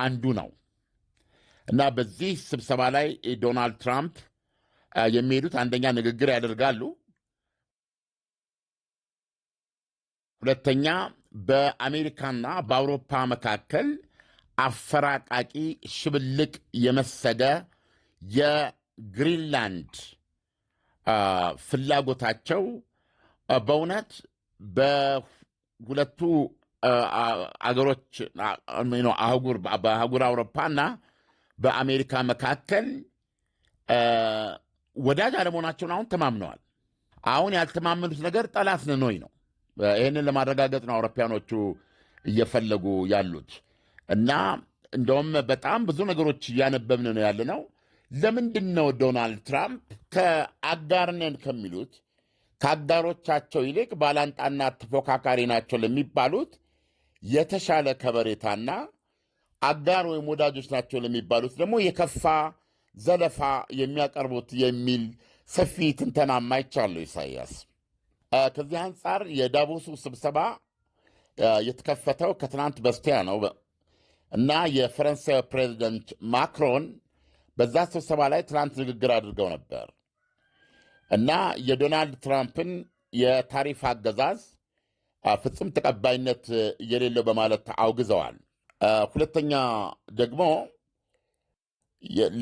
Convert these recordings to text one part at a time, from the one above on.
አንዱ ነው እና በዚህ ስብሰባ ላይ ዶናልድ ትራምፕ የሚሄዱት አንደኛ ንግግር ያደርጋሉ፣ ሁለተኛ በአሜሪካና በአውሮፓ መካከል አፈራቃቂ ሽብልቅ የመሰደ የግሪንላንድ ፍላጎታቸው በእውነት በሁለቱ አገሮች በአህጉር አውሮፓና በአሜሪካ መካከል ወዳጅ አለመሆናቸውን አሁን ተማምነዋል። አሁን ያልተማመኑት ነገር ጠላት ነን ወይ ነው። ይህንን ለማረጋገጥ ነው አውሮፓያኖቹ እየፈለጉ ያሉት እና እንደውም በጣም ብዙ ነገሮች እያነበብን ነው ያለ ነው። ለምንድን ነው ዶናልድ ትራምፕ ከአጋርነን ከሚሉት ከአጋሮቻቸው ይልቅ ባላንጣና ተፎካካሪ ናቸው ለሚባሉት የተሻለ ከበሬታና አጋር ወይም ወዳጆች ናቸው ለሚባሉት ደግሞ የከፋ ዘለፋ የሚያቀርቡት የሚል ሰፊ ትንተና ማይቻለው ኢሳያስ። ከዚህ አንጻር የዳቮሱ ስብሰባ የተከፈተው ከትናንት በስቲያ ነው እና የፈረንሳይ ፕሬዚደንት ማክሮን በዛ ስብሰባ ላይ ትናንት ንግግር አድርገው ነበር እና የዶናልድ ትራምፕን የታሪፍ አገዛዝ ፍጹም ተቀባይነት የሌለው በማለት አውግዘዋል። ሁለተኛ ደግሞ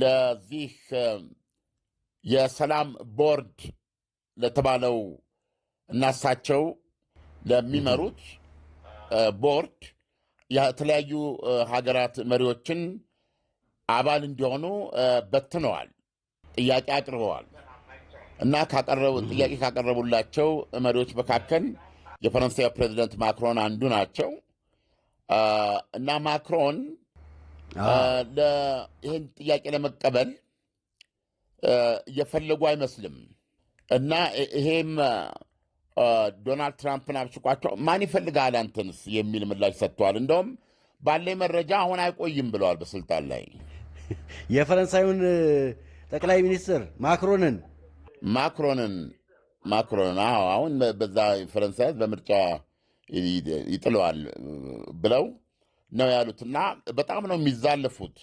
ለዚህ የሰላም ቦርድ ለተባለው እናሳቸው ለሚመሩት ቦርድ የተለያዩ ሀገራት መሪዎችን አባል እንዲሆኑ በትነዋል፣ ጥያቄ አቅርበዋል እና ጥያቄ ካቀረቡላቸው መሪዎች መካከል የፈረንሳይ ፕሬዚደንት ማክሮን አንዱ ናቸው እና ማክሮን ይህን ጥያቄ ለመቀበል እየፈለጉ አይመስልም እና ይሄም ዶናልድ ትራምፕን አብሽቋቸው ማን ይፈልጋል አንተንስ የሚል ምላሽ ሰጥተዋል። እንደውም ባለኝ መረጃ አሁን አይቆይም ብለዋል በስልጣን ላይ የፈረንሳዩን ጠቅላይ ሚኒስትር ማክሮንን አሁን በዛ ፈረንሳይ በምርጫ ይጥለዋል ብለው ነው ያሉትና በጣም ነው የሚዛለፉት።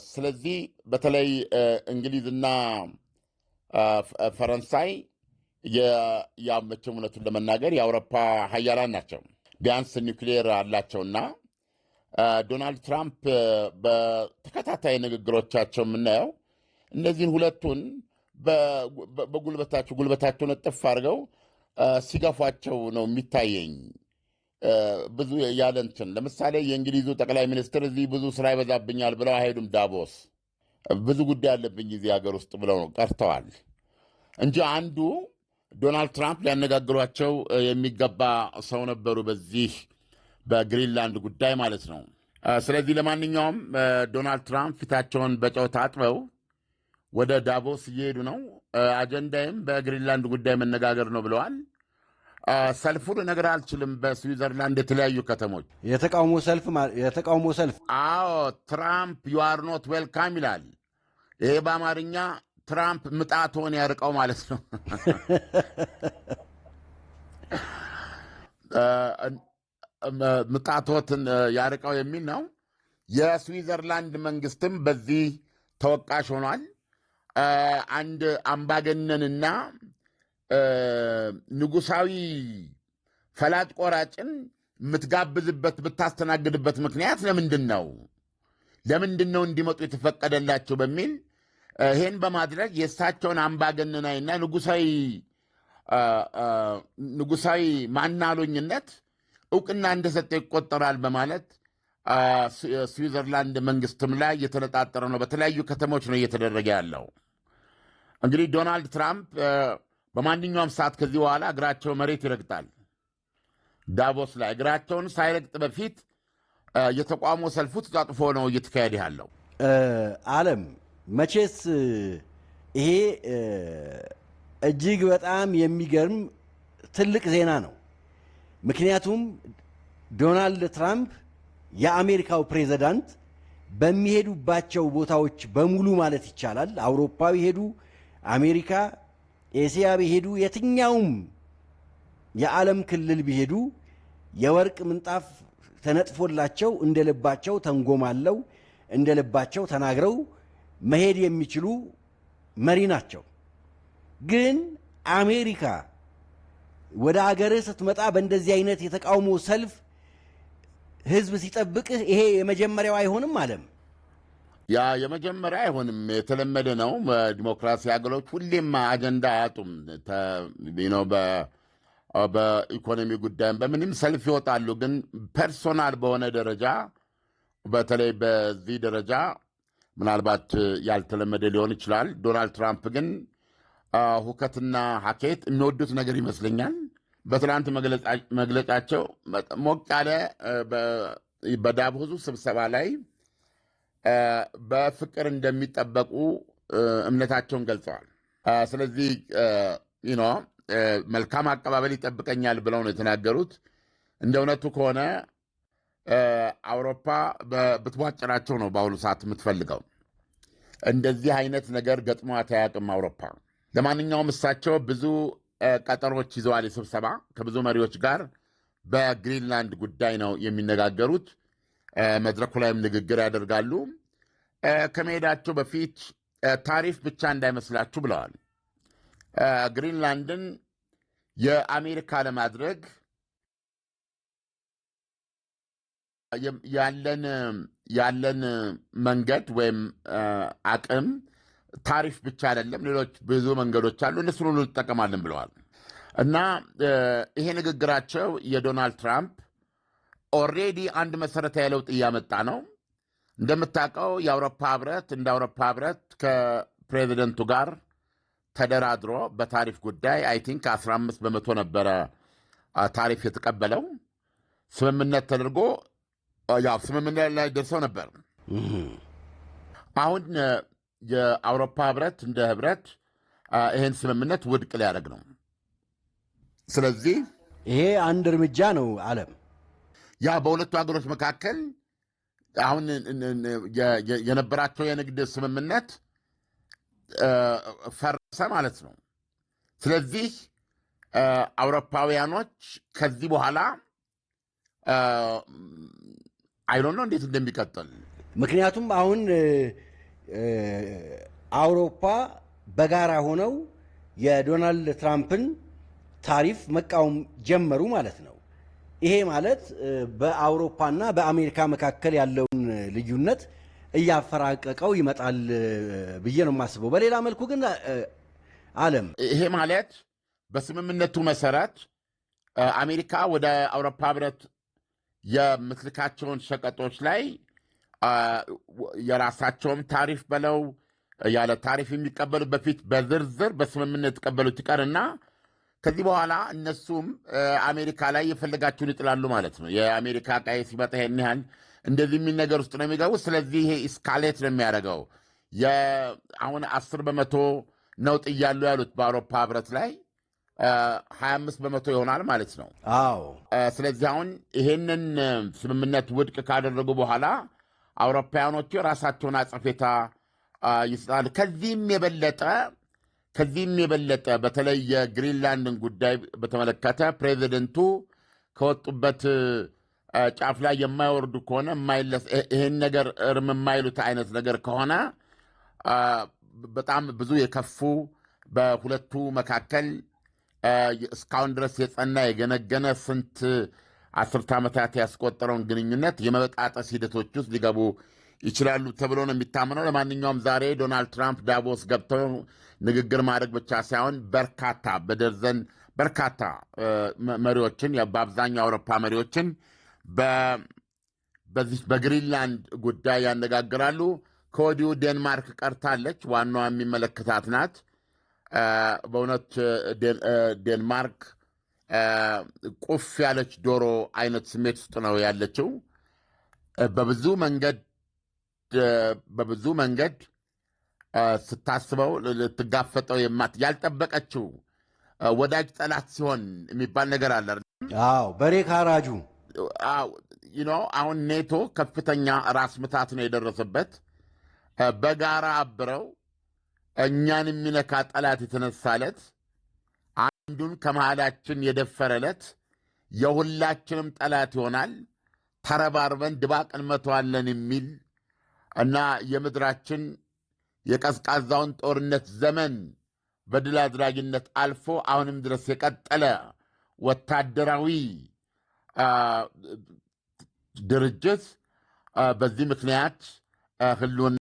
ስለዚህ በተለይ እንግሊዝና ፈረንሳይ የመቼም ለመናገር የአውሮፓ ሀያላን ናቸው፣ ቢያንስ ኒውክሌር አላቸውና ዶናልድ ትራምፕ በተከታታይ ንግግሮቻቸው የምናየው እነዚህን ሁለቱን ጉልበታቸውን እጥፍ አድርገው ሲገፏቸው ነው የሚታየኝ። ብዙ ያለ እንትን ለምሳሌ የእንግሊዙ ጠቅላይ ሚኒስትር እዚህ ብዙ ስራ ይበዛብኛል ብለው አይሄዱም። ዳቮስ ብዙ ጉዳይ አለብኝ እዚህ ሀገር ውስጥ ብለው ነው ቀርተዋል እንጂ አንዱ ዶናልድ ትራምፕ ሊያነጋግሯቸው የሚገባ ሰው ነበሩ፣ በዚህ በግሪንላንድ ጉዳይ ማለት ነው። ስለዚህ ለማንኛውም ዶናልድ ትራምፕ ፊታቸውን በጨው ታጥበው ወደ ዳቮስ እየሄዱ ነው። አጀንዳይም በግሪንላንድ ጉዳይ መነጋገር ነው ብለዋል። ሰልፉን ነገር አልችልም። በስዊዘርላንድ የተለያዩ ከተሞች የተቃውሞ ሰልፍ አዎ፣ ትራምፕ ዩ አር ኖት ዌልካም ይላል። ይሄ በአማርኛ ትራምፕ ምጣትዎን ያርቀው ማለት ነው። ምጣትዎትን ያርቀው የሚል ነው። የስዊዘርላንድ መንግስትም በዚህ ተወቃሽ ሆኗል። አንድ አምባገነንና ንጉሳዊ ፈላጭ ቆራጭን የምትጋብዝበት ብታስተናግድበት ምክንያት ለምንድን ነው እንዲመጡ የተፈቀደላቸው በሚል ይህን በማድረግ የእሳቸውን አምባገነናዊና ንጉሳዊ ማናሎኝነት እውቅና እንደሰጠ ይቆጠራል በማለት ስዊዘርላንድ መንግስትም ላይ እየተነጣጠረ ነው። በተለያዩ ከተሞች ነው እየተደረገ ያለው። እንግዲህ ዶናልድ ትራምፕ በማንኛውም ሰዓት ከዚህ በኋላ እግራቸው መሬት ይረግጣል። ዳቮስ ላይ እግራቸውን ሳይረግጥ በፊት የተቃውሞ ሰልፉ ተጣጥፎ ነው እየተካሄደ ያለው። ዓለም መቼስ ይሄ እጅግ በጣም የሚገርም ትልቅ ዜና ነው። ምክንያቱም ዶናልድ ትራምፕ የአሜሪካው ፕሬዝዳንት በሚሄዱባቸው ቦታዎች በሙሉ ማለት ይቻላል አውሮፓ ቢሄዱ፣ አሜሪካ፣ ኤስያ ቢሄዱ፣ የትኛውም የዓለም ክልል ቢሄዱ የወርቅ ምንጣፍ ተነጥፎላቸው እንደልባቸው ተንጎማለው እንደልባቸው ተናግረው መሄድ የሚችሉ መሪ ናቸው። ግን አሜሪካ ወደ አገርህ ስትመጣ በእንደዚህ አይነት የተቃውሞ ሰልፍ ህዝብ ሲጠብቅህ ይሄ የመጀመሪያው አይሆንም አለም። ያ የመጀመሪያ አይሆንም፣ የተለመደ ነው። በዲሞክራሲ ሀገሮች ሁሌም አጀንዳ አያጡም። በኢኮኖሚ ጉዳይም በምንም ሰልፍ ይወጣሉ። ግን ፐርሶናል በሆነ ደረጃ በተለይ በዚህ ደረጃ ምናልባት ያልተለመደ ሊሆን ይችላል። ዶናልድ ትራምፕ ግን ሁከትና ሀኬት የሚወዱት ነገር ይመስለኛል። በትናንት መግለጫቸው ሞቅ ያለ በዳቮሱ ስብሰባ ላይ በፍቅር እንደሚጠበቁ እምነታቸውን ገልጸዋል። ስለዚህ መልካም አቀባበል ይጠብቀኛል ብለው ነው የተናገሩት። እንደ እውነቱ ከሆነ አውሮፓ ብትቧጭራቸው ነው በአሁኑ ሰዓት የምትፈልገው። እንደዚህ አይነት ነገር ገጥሟት አያውቅም አውሮፓ። ለማንኛውም እሳቸው ብዙ ቀጠሮች ይዘዋል፣ የስብሰባ ከብዙ መሪዎች ጋር በግሪንላንድ ጉዳይ ነው የሚነጋገሩት። መድረኩ ላይም ንግግር ያደርጋሉ። ከመሄዳቸው በፊት ታሪፍ ብቻ እንዳይመስላችሁ ብለዋል። ግሪንላንድን የአሜሪካ ለማድረግ ያለን መንገድ ወይም አቅም ታሪፍ ብቻ አይደለም፣ ሌሎች ብዙ መንገዶች አሉ፣ እነሱን ሁሉ እንጠቀማለን ብለዋል። እና ይሄ ንግግራቸው የዶናልድ ትራምፕ ኦልሬዲ አንድ መሰረታዊ ለውጥ እያመጣ ነው። እንደምታውቀው የአውሮፓ ህብረት እንደ አውሮፓ ህብረት ከፕሬዚደንቱ ጋር ተደራድሮ በታሪፍ ጉዳይ አይ ቲንክ 15 በመቶ ነበረ ታሪፍ የተቀበለው። ስምምነት ተደርጎ ያው ስምምነት ላይ ደርሰው ነበር። አሁን የአውሮፓ ህብረት እንደ ህብረት ይህን ስምምነት ውድቅ ሊያደርግ ነው። ስለዚህ ይሄ አንድ እርምጃ ነው አለም። ያ በሁለቱ ሀገሮች መካከል አሁን የነበራቸው የንግድ ስምምነት ፈረሰ ማለት ነው። ስለዚህ አውሮፓውያኖች ከዚህ በኋላ አይዶን ነው እንዴት እንደሚቀጥል። ምክንያቱም አሁን አውሮፓ በጋራ ሆነው የዶናልድ ትራምፕን ታሪፍ መቃወም ጀመሩ ማለት ነው። ይሄ ማለት በአውሮፓና በአሜሪካ መካከል ያለውን ልዩነት እያፈራቀቀው ይመጣል ብዬ ነው የማስበው። በሌላ መልኩ ግን አለም ይሄ ማለት በስምምነቱ መሰረት አሜሪካ ወደ አውሮፓ ህብረት የምትልካቸውን ሸቀጦች ላይ የራሳቸውም ታሪፍ በለው ያለ ታሪፍ የሚቀበሉ በፊት በዝርዝር በስምምነት የተቀበሉት ይቀርና ከዚህ በኋላ እነሱም አሜሪካ ላይ የፈለጋቸውን ይጥላሉ ማለት ነው። የአሜሪካ ዕቃ ሲመጣ ይሄን ያህል እንደዚህ የሚል ነገር ውስጥ ነው የሚገቡት። ስለዚህ ይሄ ኢስካሌት ነው የሚያደርገው። አሁን 10 በመቶ ነውጥ እያሉ ያሉት በአውሮፓ ህብረት ላይ 25 በመቶ ይሆናል ማለት ነው። አዎ። ስለዚህ አሁን ይሄንን ስምምነት ውድቅ ካደረጉ በኋላ አውሮፓውያኖቹ የራሳቸውን አጸፌታ ይሰጣሉ። ከዚህም የበለጠ በተለይ የግሪንላንድን ጉዳይ በተመለከተ ፕሬዚደንቱ ከወጡበት ጫፍ ላይ የማይወርዱ ከሆነ ይህን ነገር እርም የማይሉት አይነት ነገር ከሆነ በጣም ብዙ የከፉ በሁለቱ መካከል እስካሁን ድረስ የጸና የገነገነ ስንት አስርተ ዓመታት ያስቆጠረውን ግንኙነት የመበጣጠስ ሂደቶች ውስጥ ሊገቡ ይችላሉ ተብሎ ነው የሚታመነው። ለማንኛውም ዛሬ ዶናልድ ትራምፕ ዳቮስ ገብተው ንግግር ማድረግ ብቻ ሳይሆን በደርዘን በርካታ መሪዎችን በአብዛኛው አውሮፓ መሪዎችን በዚህ በግሪንላንድ ጉዳይ ያነጋግራሉ። ከወዲሁ ዴንማርክ ቀርታለች። ዋናዋ የሚመለከታት ናት። በእውነት ዴንማርክ ቁፍ ያለች ዶሮ አይነት ስሜት ውስጥ ነው ያለችው። በብዙ መንገድ ስታስበው ልትጋፈጠው ያልጠበቀችው ወዳጅ ጠላት ሲሆን የሚባል ነገር አለ። አዎ፣ በሬ ካራጁ። አሁን ኔቶ ከፍተኛ ራስ ምታት ነው የደረሰበት። በጋራ አብረው እኛን የሚነካ ጠላት የተነሳለት አንዱን ከመሃላችን የደፈረለት የሁላችንም ጠላት ይሆናል። ተረባርበን ድባቅ እንመታዋለን የሚል እና የምድራችን የቀዝቃዛውን ጦርነት ዘመን በድል አድራጊነት አልፎ አሁንም ድረስ የቀጠለ ወታደራዊ ድርጅት በዚህ ምክንያት ህልውና